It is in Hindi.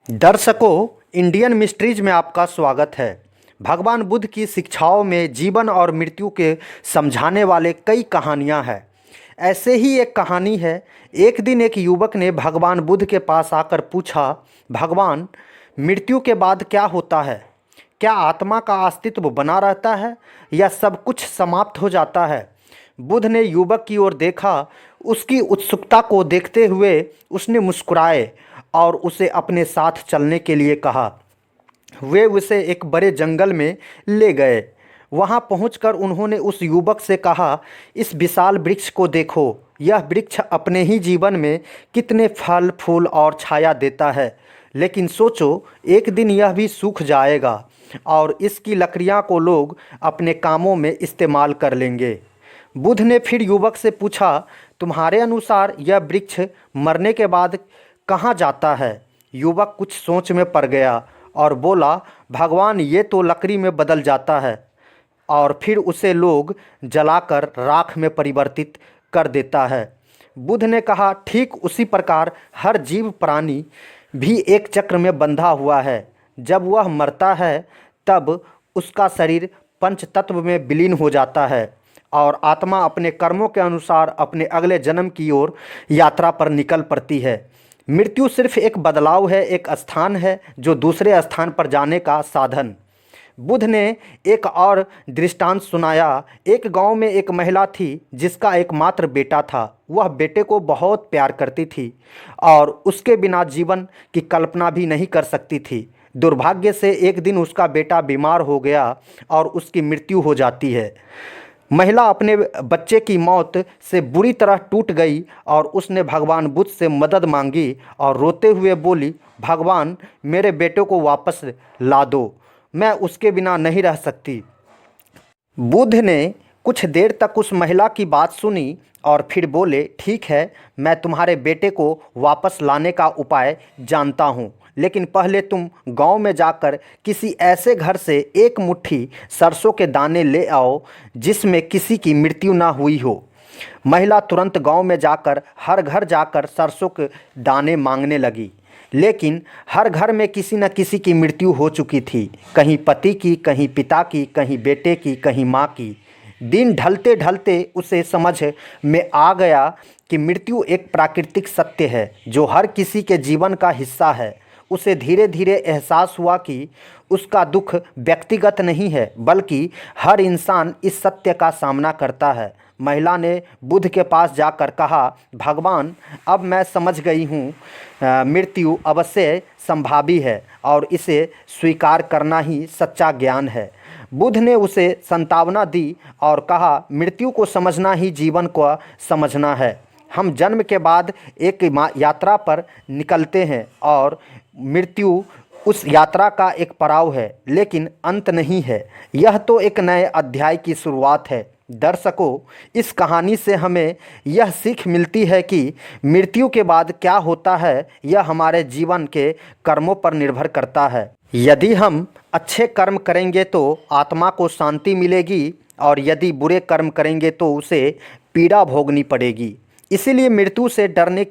दर्शकों, इंडियन मिस्ट्रीज में आपका स्वागत है। भगवान बुद्ध की शिक्षाओं में जीवन और मृत्यु के समझाने वाले कई कहानियां हैं। ऐसे ही एक कहानी है। एक दिन एक युवक ने भगवान बुद्ध के पास आकर पूछा, भगवान, मृत्यु के बाद क्या होता है? क्या आत्मा का अस्तित्व बना रहता है या सब कुछ समाप्त हो जाता है? बुद्ध ने युवक की ओर देखा। उसकी उत्सुकता को देखते हुए उसने मुस्कुराए और उसे अपने साथ चलने के लिए कहा। वे उसे एक बड़े जंगल में ले गए। वहां पहुंचकर उन्होंने उस युवक से कहा, इस विशाल वृक्ष को देखो। यह वृक्ष अपने ही जीवन में कितने फल फूल और छाया देता है, लेकिन सोचो, एक दिन यह भी सूख जाएगा और इसकी लकड़ियां को लोग अपने कामों में इस्तेमाल कर लेंगे। बुद्ध ने फिर युवक से पूछा, तुम्हारे अनुसार यह वृक्ष मरने के बाद कहाँ जाता है? युवक कुछ सोच में पड़ गया और बोला, भगवान, ये तो लकड़ी में बदल जाता है और फिर उसे लोग जलाकर राख में परिवर्तित कर देता है। बुद्ध ने कहा, ठीक उसी प्रकार हर जीव प्राणी भी एक चक्र में बंधा हुआ है। जब वह मरता है तब उसका शरीर पंच तत्व में विलीन हो जाता है और आत्मा अपने कर्मों के अनुसार अपने अगले जन्म की ओर यात्रा पर निकल पड़ती है। मृत्यु सिर्फ एक बदलाव है, एक स्थान है जो दूसरे स्थान पर जाने का साधन। बुद्ध ने एक और दृष्टांत सुनाया। एक गांव में एक महिला थी जिसका एकमात्र बेटा था। वह बेटे को बहुत प्यार करती थी और उसके बिना जीवन की कल्पना भी नहीं कर सकती थी। दुर्भाग्य से एक दिन उसका बेटा बीमार हो गया और उसकी मृत्यु हो जाती है। महिला अपने बच्चे की मौत से बुरी तरह टूट गई और उसने भगवान बुद्ध से मदद मांगी और रोते हुए बोली, भगवान, मेरे बेटे को वापस ला दो, मैं उसके बिना नहीं रह सकती। बुद्ध ने कुछ देर तक उस महिला की बात सुनी और फिर बोले, ठीक है, मैं तुम्हारे बेटे को वापस लाने का उपाय जानता हूँ, लेकिन पहले तुम गांव में जाकर किसी ऐसे घर से एक मुट्ठी सरसों के दाने ले आओ जिसमें किसी की मृत्यु ना हुई हो। महिला तुरंत गांव में जाकर हर घर जाकर सरसों के दाने मांगने लगी, लेकिन हर घर में किसी न किसी की मृत्यु हो चुकी थी। कहीं पति की, कहीं पिता की, कहीं बेटे की, कहीं माँ की। दिन ढलते ढलते उसे समझ में आ गया कि मृत्यु एक प्राकृतिक सत्य है जो हर किसी के जीवन का हिस्सा है। उसे धीरे धीरे एहसास हुआ कि उसका दुख व्यक्तिगत नहीं है, बल्कि हर इंसान इस सत्य का सामना करता है। महिला ने बुद्ध के पास जाकर कहा, भगवान, अब मैं समझ गई हूँ, मृत्यु अवश्य संभावी है और इसे स्वीकार करना ही सच्चा ज्ञान है। बुद्ध ने उसे सांत्वना दी और कहा, मृत्यु को समझना ही जीवन को समझना है। हम जन्म के बाद एक यात्रा पर निकलते हैं और मृत्यु उस यात्रा का एक पड़ाव है, लेकिन अंत नहीं है। यह तो एक नए अध्याय की शुरुआत है। दर्शकों, इस कहानी से हमें यह सीख मिलती है कि मृत्यु के बाद क्या होता है यह हमारे जीवन के कर्मों पर निर्भर करता है। यदि हम अच्छे कर्म करेंगे तो आत्मा को शांति मिलेगी और यदि बुरे कर्म करेंगे तो उसे पीड़ा भोगनी पड़ेगी। इसीलिए मृत्यु से डरने